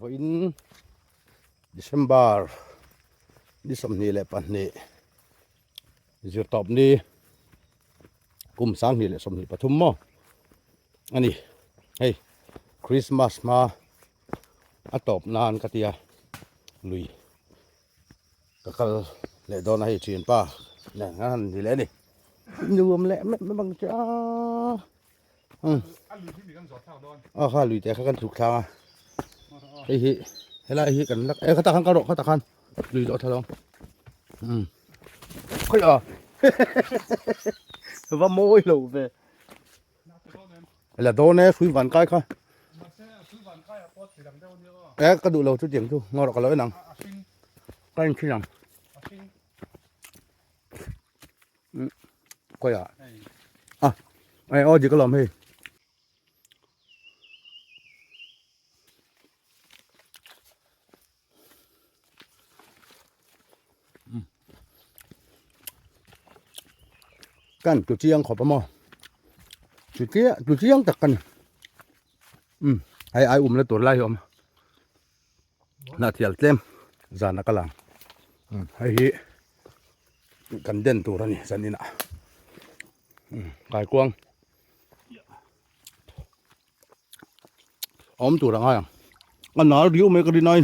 ko in December di som ni le pan ni zir top ni kum sang ni le som ni pathum mo ani hey Christmas ma atop nan katia lui kakal le don hay chin pa nè ngan ni le ni nuông lẹ mẹ bằng cha kha lùiแต่กันถูกทางไอ้เฮ้ยอะไรเฮ้ยกันลักเขาตะขันกระโดดเขาตะขันลùiต่อทะลองค่อยว่าโม้ยลูกเว้ยlà đó nè suy vạn cái coi cái đủ lâu chút tiền chút ngon được lỗi nặng cái chi nặng coi ai ô gì có làm gìกันจุดเชียงขอบประมอจุดเชียงตักกันไอ้แล้วตัวไล่น่าเที่ยวเต็มจานนักลังไอ้กันเด่นตัวนี่สันนี่นะไก่กวางตัวละไงอันหนาเดียวไม่ก็ดีหน่อย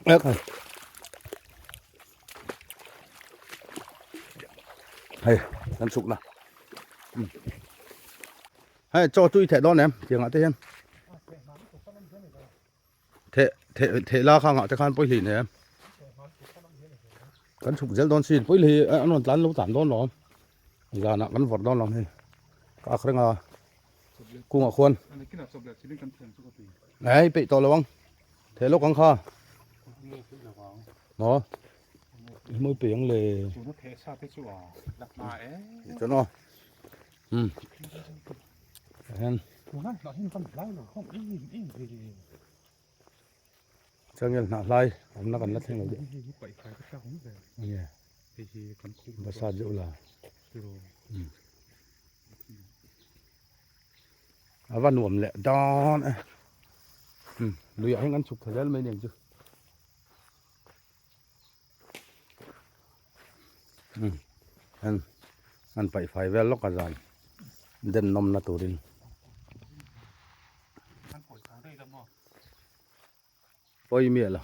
เอ๊ะให้กันสุกนะให้จ่อจุ้ยแถะด้อนแหนมเจียงอ่ะเต้นเทล่าข้างอ่ะจะขันปุ๋ยหลีเนี่ยกันสุกเจลดอนสิปุ๋ยหลีอันนั้นร้านลูกตาลดอนหรอจานะกันฟอดดอนหรอให้ก็เครื่องกุ้งอ่ะควรไหนไปต่อระวังเทลูกกังค่าเนาะmới biển lề cho nó hen cho nên là lai nó còn lát thêm rồi đấy và sao dữ là văn nuồm lẹ đó lùi anh ăn chụp thời gian mấy điểm chưa anh phải về lóc cả dàn đền nôm na tù đình ôi mía là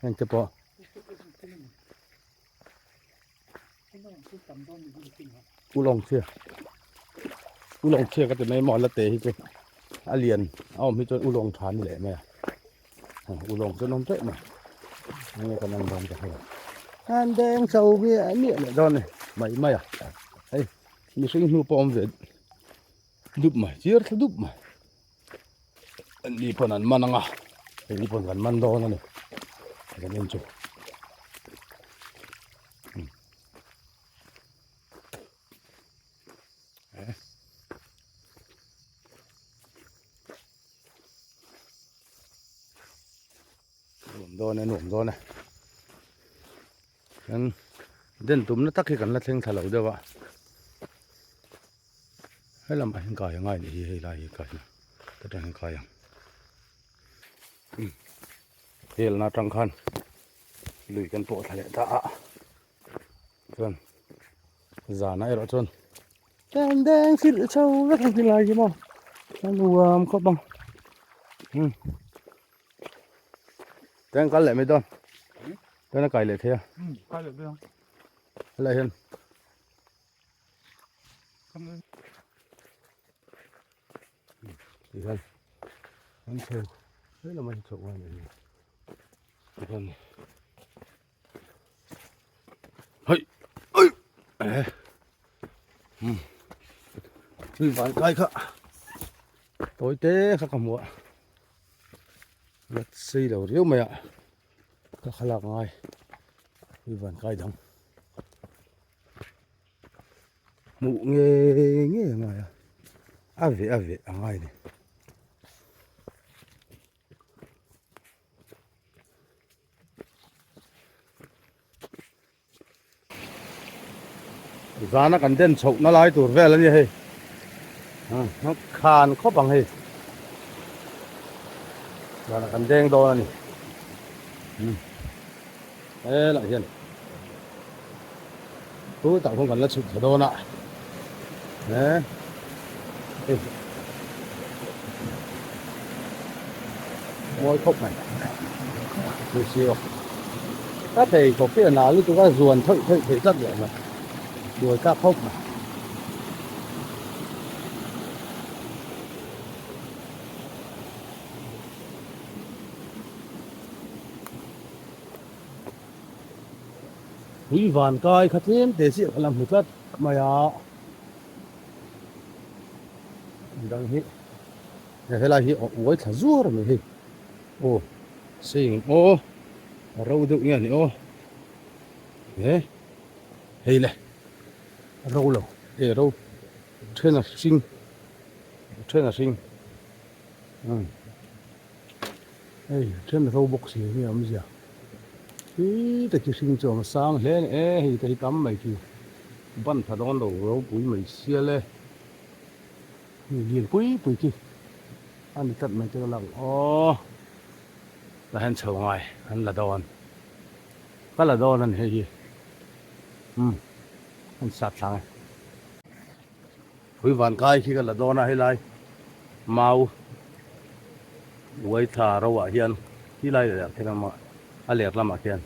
anh chụp bỏ u lông chia cái từ mấy món là tệ hết chứ liền mi cho u lông thán lệ mày u lông cho nó tệ mà nghe con ăn đòn cho hay ăn đen sầu bia miệng lại đòn này mày à đây mình sẽ nuôi bom về đúp mày chia đúp mày đi phần ăn man à đi phần ăn man đòn này cái nên chụp nổm đô này nên đến tụm nó tắc khi cần là thêm thả lẩu đâu ạ hay làm anh cài ngay để hay là cài tất cả anh cài thì là trăng khăn lùi căn bộ thả lệ ta chân già này rồi chân đen xịt sâu rất là gì lại gì mà anh nuông có bằng tên cá lệ mấy đòn, tên là cày lệ thế à? Cày lệ không? Lệ hơn. Thì hơn, ăn theo, đấy là mình chọn ngoài này. Thì hơn. Hey, ơi, đi vào cày khá, tối té khá cầm mua. Let's see đầu riếu mẹ các khá lạc ngay đi vần cây đồng mụ nghe ngay à về ngay này giá nó cần đến sầu nó lái tụt về là như thế nó khan khó bằng hết và là cần đen đo này thế lại hiện cứ tạo không cần là sụt đo lại đấy mỗi khúc này được siêu các thầy có cái nào lúc chúng ta ruồn thợ thấy rất vậy mà đuổi các khúc này Huy vàn coi khát thêm để sự làm một rất mà đang hít này là hít ôi thả rùa rồi mình hít ô xinh ô râu được nhỉ ô thế hay này râu lẩu để râu trên là sinh trên là râu bốc xì như làm gì à ý tại cái sinh trường sang lên thì cái tắm mày thì bắn thằng đó đầu bụi mày xia lên liền bụi kia anh tận mày cho lòng ô là hắn chờ ngoài hắn là đòn có là đòn anh hay gì hắn sạt sang với vạn cái khi là đòn hay lại mau quay thả rau à hiền khi lại là thế nào mà liệt lắm à hiền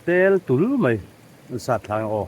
tel tủi mày sạt sang ô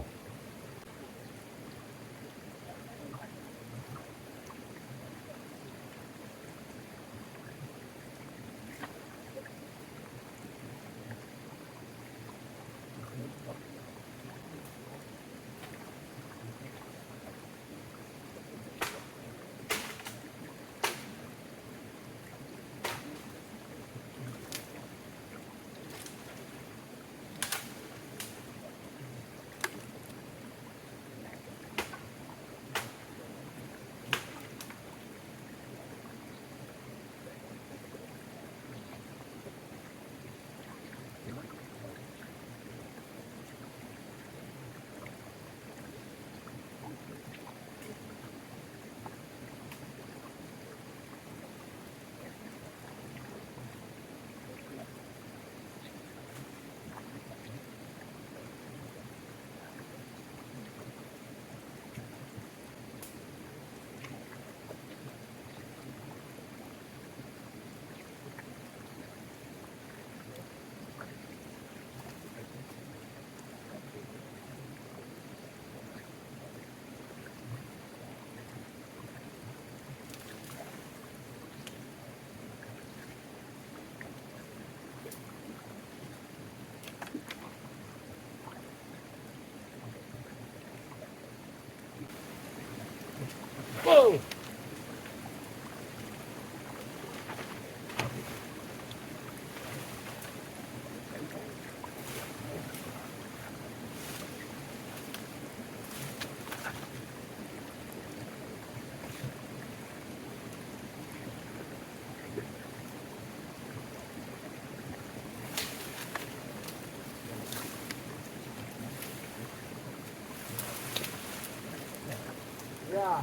Yeah.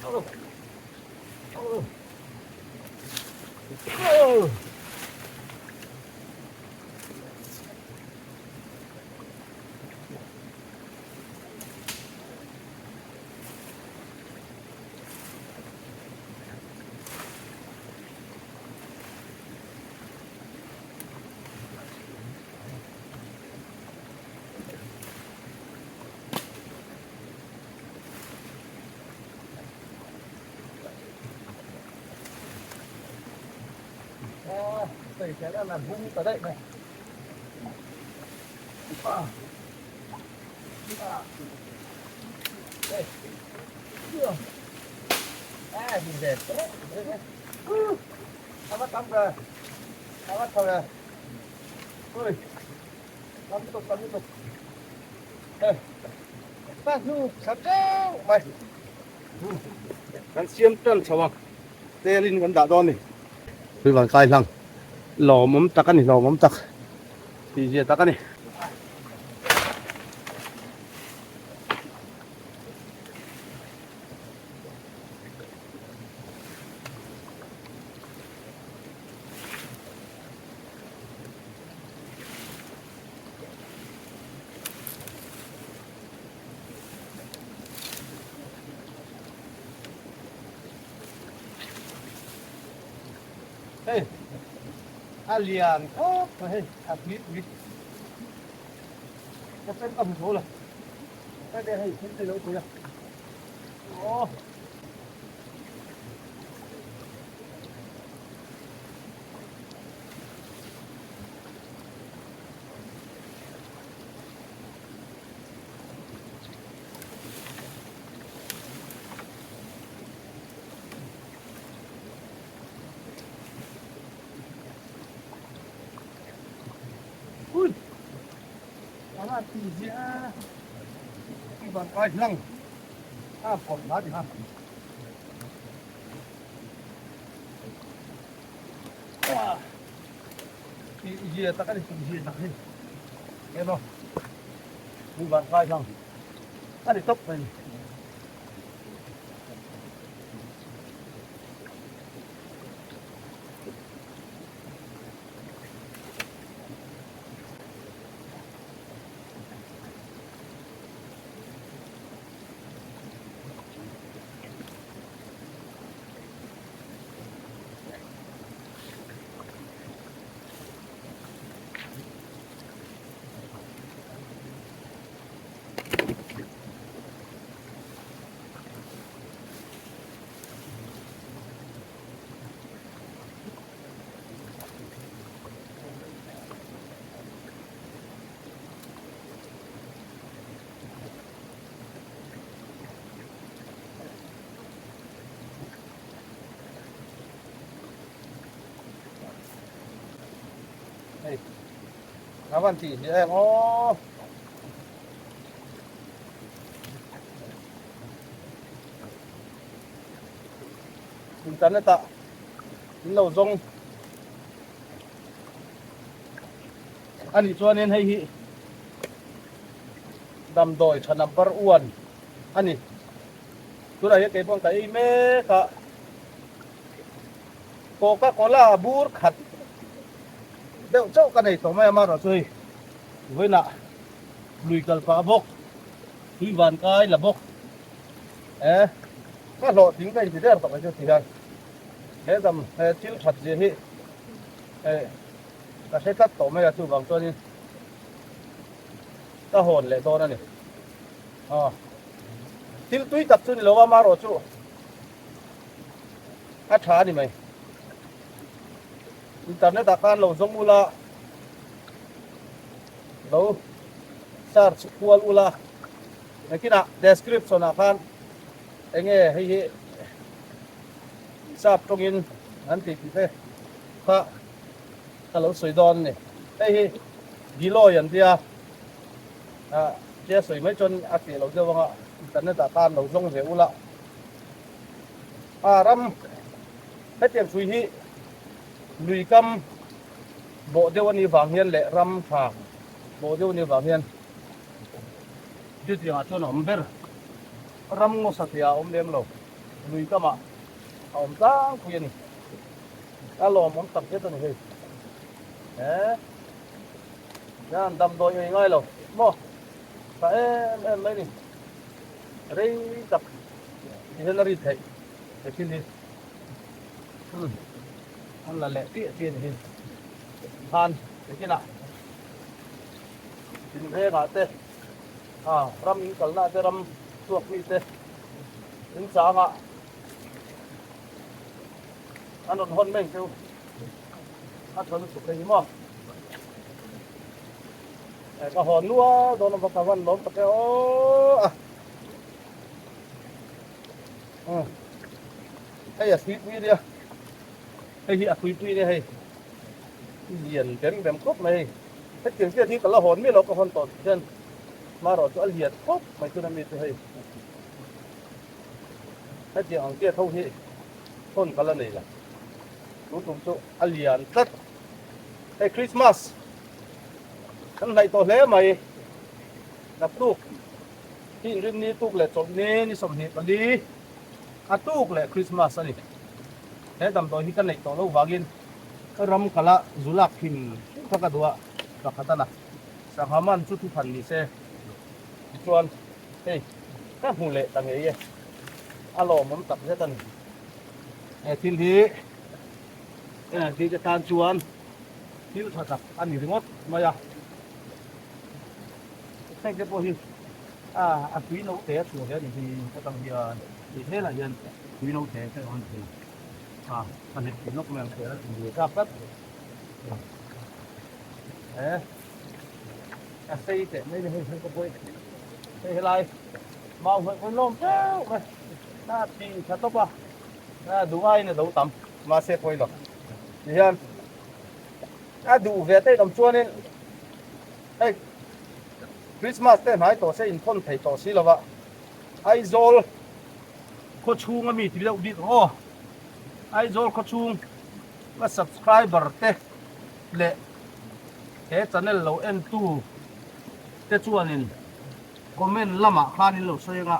Oh. Oh. Oh. Đây sẽ là làm vung tới đây này. Đây. Chưa. Nhìn đẹp thế. Nó bắt tắm rồi. Nó bắt thôi rồi. Ôi. Tắm tiếp tục. Đây. Phát nu sắp chết mày. Kan xiêm trơn sao không? Tê lên con đã đòn này. Tôi vào cài lăng. Lò mắm tắc này lò mắm tắc thì gì tắc này เฮ้ยอาเลียนก็เฮ้ยอาทิตย์วิจะเป็นกำโถเลยไม่ได้ให้ขึ้นไปเลยตัวโอ้อุ้ยอะไรตีเสียที่บ้านไปนั่งผมมาดิฮะว้าตีเสียตะกันตีเสียตะกันเห็นบ่ที่บ้านไปนั่งอันนี้ตบไปวันที่เสียโอ้คุณจันทร์ตะเราส่งอันนี้ชวนเน้นให้ดำโดยชนะปรอ้วนอันนี้ตัวไหนเก็บพวกไก่เมฆะโคคาโคล่าบูร์ขัดเดี๋ยวเจ้ากันไหนต่อไม่มาหรอช่วยเว้ยน่ะลุยกันปะบกลุยวันกายละบกก็โหลดทิ้งไปสิเดี๋ยวต่อไปจะสิกันดำชิ้นขัดเสียที่ก็ใช้ตัดต่อไม่ได้สู้บางตัวนี้ก็โหดเลยตัวนั้นนี่อ๋อทิ้งตุ้ยตัดสู้นี่เราว่ามาหรอชูอาชาดิไหมอินเทอร์เน็ตอาการเราส่งอุลาเราสาร์ควอลอุลาในที่น่ะ description อาการเองให้ทราบตรงนี้อันติดที่ข้าถ้าเราสวยดอนเนี่ยให้ดีโลอย่างเดียวเจ้าสวยไม่จนอาทิตย์เราจะว่าอินเทอร์เน็ตอาการเราส่งเสียอุลารำให้เตรียมสุยที่ลุยกำโบเดียววันนี้ฝังเฮียนแหละรำฉากโบเดียววันนี้ฝังเฮียนจุดที่หาชนอมเบอร์รำงอสัตยาอมเลี้ยงเราลุยกำอมตั้งคุยนี่ถ้าลมอมตับเยอะตัวนี้งานดำโดยง่ายๆเราบ่แต่ไม่นี่เรื่องตับที่เรารีดให้แต่ที่นี่อันละแหละที่นี่ทานแต่ที่น่ะสินเพลาเต้รำอิงกัลน่าจะรำตัวมีเต้ถึงสามอันนั้นคนแม่งเจ้าอันนั้นสุดเลยมั้งก็หอนนัวโดนพระวันล้มตะเกียให้อย่าคิดวิเดียให้อย่าคุยวิเนี่ยให้เหียนเป็นแบบครบเลยถ้าเกี่ยวกับที่กับละหอนไม่เราก็หอนต่อเช่นมาเราจะเหียนครบไม่คือนั่นนี่ให้ถ้าเกี่ยวกับเกี่ยวเท่าที่ต้นกันละนี่แหละรู้ถูกจุอเลียนตัดให้คริสต์มาสทั้งในตัวเล่ใหม่นับลูกที่ริมนี้ตุกแหละจบนี้นี่สมเหตุกันดีตุกแหละคริสต์มาสนี่แต่ดำตัวที่กันในตัวเราวากินรำกะละจุลักพิมพักตัวรักขันนะสังหามันชุดที่พันนี่เซ่ชวนเฮ้ยแค่หูเละต่างเงี้ยอารมณ์มันตัดเสียตันทิ้งที่ thìจะการชวนที่ถัดจากอันนี้ถึงงดมาอย่าใช่แค่พอที่อันที่เราเตะชัวร์เนี่ยที่ก็ต้องเยอะที่เท่าไหร่ยันที่เราเตะแค่วันที่อันนี้ที่นกแมวเตะแล้วถึงดีครับครับxâyเตะไม่ได้ให้ก็ป่วยใช่อะไรเมาเหมือนคนล้มเจ้าไปหน้าที่ชัดตบอ่ะดูไอ้เนี่ยดูต่ำมาเสียป่วยหรอกดิฉันดูเวทได้ลำชัวนี่ไอ้คริสต์มาสเต้นหายตัวเสียอินคนไทยตัวสิแล้ววะไอ้โซลโคชูงมีที่เราดิโอไอ้โซลโคชูงว่า subscriber เต้เละเฮ้จันเนลเราเอ็นตู้เต้ชวนนินคอมเมนต์ละมาคลานินเราเสียงอ่ะ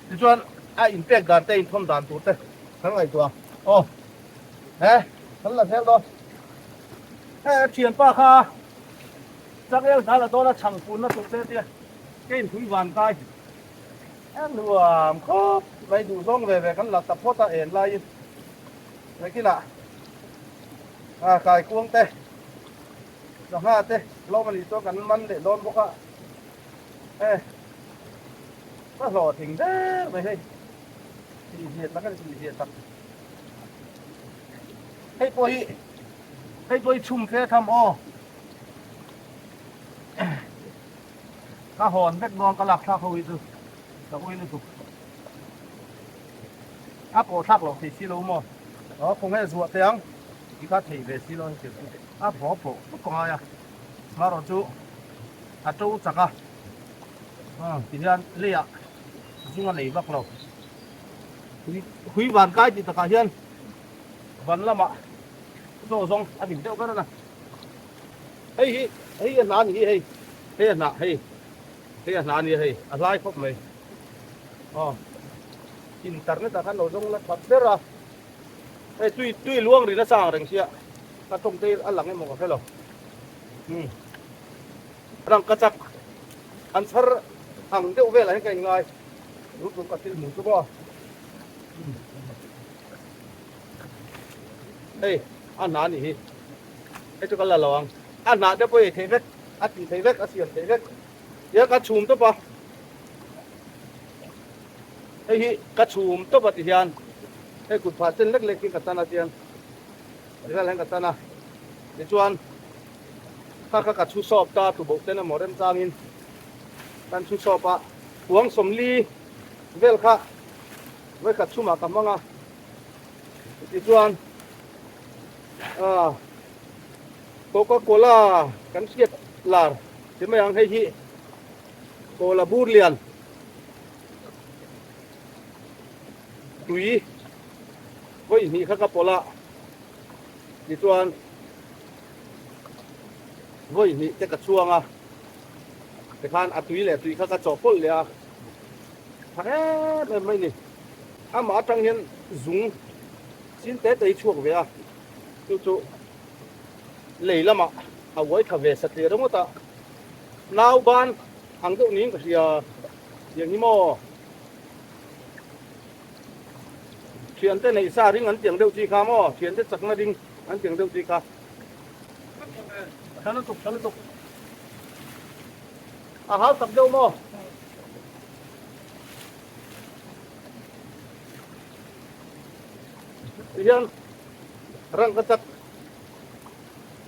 เต้ชวนไอ้อินเปกการเต้อินทอมดานตัวเต้ทั้งไอ้ตัวโอ้เฮ้ทั้งหลังเท่าตัวเฮ้เทียนป้าค่ะจักเอลสารตัวละช่างปูนละตัวเต้เตี้ยเก่งคุยหวานกายแอนรวมครบไปดูซ่องเว่กันหลักตะโพตะเอ็นไรไอ้กี่ละกายกวงเต้จะห้าเต้เรามันอีตัวกันมันเด็ดโดนพวกอะก็หล่อถึงเด้ไม่ใช่สีเสียดมันก็สีเสียดตัดให้ตัวชุ่มเฟทำอ้อข้าหอนแบกนอนกระหลักข้าเขาอีกตัวแต่ก็ไม่ถูกโปทักหรอกที่ซีโร่หมดคงให้สวดเตียงอีกข้าถีบซีโร่เจ็บพอทุกคนอ่ะมาเราจูจูจักทีนี้เลี้ยซึ่งอะไรบ้างเราคุยวันใกล้จิตตะการเฮียนวันละมาโซ่ซองอันนี้เดียวกันนะเฮ้ยนานนี่เฮ้ยนานนี่อะไรครบไหมอินเทอร์เน็ตแต่ขันเราซองแล้วแบบเด้อตุ้ยล้วงหรือละสร้างเรื่องเสียถ้าตรงที่อันหลังให้มองกันให้เรารังกระจักอันสารหังเดียวเวลาให้กันง่ายรู้ตัวกับที่หมุนตัวบ่อันนั้นนี่จุกันละลองอันนั้นเดี๋ยวไปเทเวกอันที่เทเวกอันเสียนเทเวกเดี๋ยวกระชุมตัวบ่กระชุมตัวปฏิญาณกุดผาเส้นเล็กๆกินกัตนาเตียนเดี๋ยวแรงกัตนาเดี๋ยวชวนถ้ากัดชูสอบตาถูกบอกเต้นหมอเริ่มจางินการชูสอบหวงสมลีเวลค่ะไว้กัดชูมากับมังอีกส่วนโคคาโคล่ากันเสียดลาร์ที่ไม่ยังให้ฮีโคลาบูเลียนตุยไว้นี่ข้ากับโปล่าอีกส่วนเฮ้ยนี่จะกระช่วงแต่การอัดตุยแหละตุยเขากระจอกพุ่นเลยแท้เลยไม่นี่หมาจังเห็นสูงสิ้นเตะตัวช่วงเวียจู่เลยละมาเอาไว้ทำเวสเตียร์มั้งตานาวบ้านหังตัวนี้ก็เสียอย่างนี้มั้งเขียนแต่ในซาริ่งอันเตียงเดียวจีคามั้งเขียนแต่จักรนาดิ่งอันเตียงเดียวจีคาฉันตุกหาตับเดียวมั้งเรียนรังกระจับ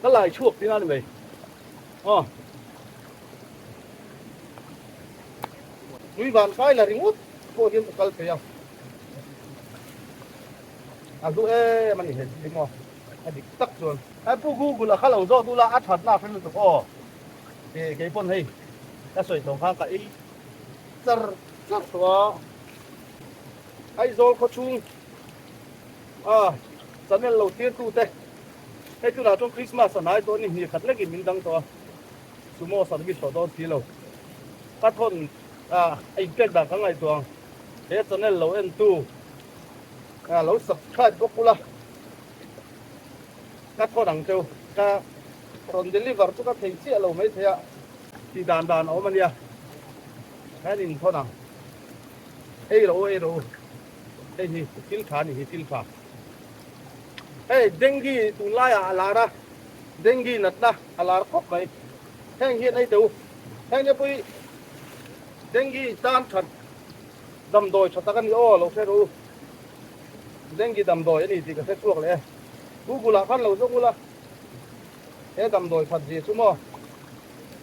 ก็หลายช่วงที่นั่นเลยลุยบานใกล้ละริงวุ้โคตรยิ่งกัลเปียดูมันเห็นจริงมั้งดิตักส่วนผู้กูละข้าเราโจ้ดูละอัดหัดหน้าเป็นตัวเกี่ยปนให้ถ้าสวยสองข้างกับจัดตัวไอ้โจ้เขาชุ่มสันเนี่ยเราเตี้ยตู้เต้ให้ตัวเราช่วงคริสต์มาสนายตัวนี้มีขัดเล็กอีกมินดังตัวสุโม่สันวิสต์ตัวที่เราก็ทนไอ้เป็ดดังข้างในตัวสันเนี่ยเราเอ็นตู้เราสับขาดก็กุละก็ทนดังเจ้าก็ตอนเดลิเวอร์ตัวก็เทียเราไม่เทียที่ด่านเอามันเนี่ยแค่นี้ทนดังเราที่กินขานี่กินขา เฮ้ยเด้งกี้ตุนไล่อะไรนะเด้งกี้นัดนะอะไรครบไหมแห้งเฮ็ดให้ดูแห้งเนี่ยปุ้ยเด้งกี้จานฉันดำโดยชัตกันนี่โอ้เราใช้รู้เด้งกี้ดำโดยนี่ที่ก็ใช้ช่วงเลยกูละขันเราช่วงกูละเฮ้ดำโดยผัดจีสุโม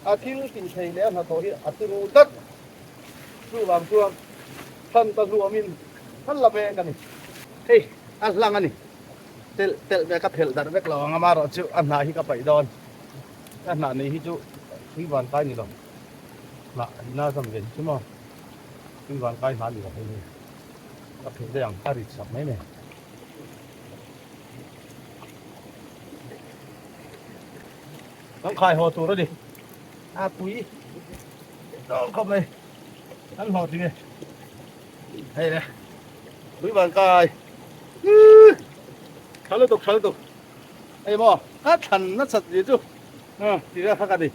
อาทิตย์กินเชยแล้วนะตัวที่อาทิตย์รู้ตัดสู้บางช่วงท่านตะสู้อามินท่านละเบกันนี่เฮ้ยอันหลังอันนี้tel be ka phel dar vek lo anga maro chu anna hi ka pai don anna nei hi chu hi ban kai ni lo la na sam gen chu mo hi ban kai na ni lo ni ka phel de yang ka ri sap mai meต้องขายหอตัวแล้วดิปุ๋ยต้องเข้าไปอันหอจริงไงให้เลยปุ๋ยบางกาย잘해도 에이 뭐 찬나 sat지죠 디가 하가디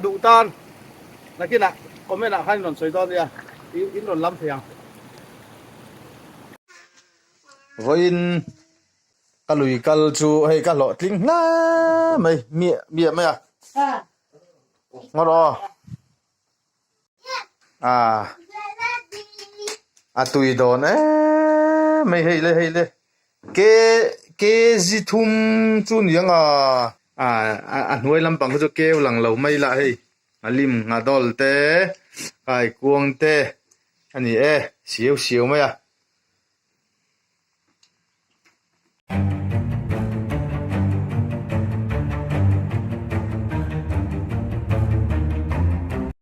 두단 나기나 꼬메나 한론 소이도야 인론 람세양 voin kalui kalchu hay kalo tling na mày mía mày ngoro tùy đồ nè mày hay le cái gì thum chun yang nuôi làm bằng cái kêu lằng lầu mày lại lim ngà đol te cái cuồng te anh ấy xíu xíu mày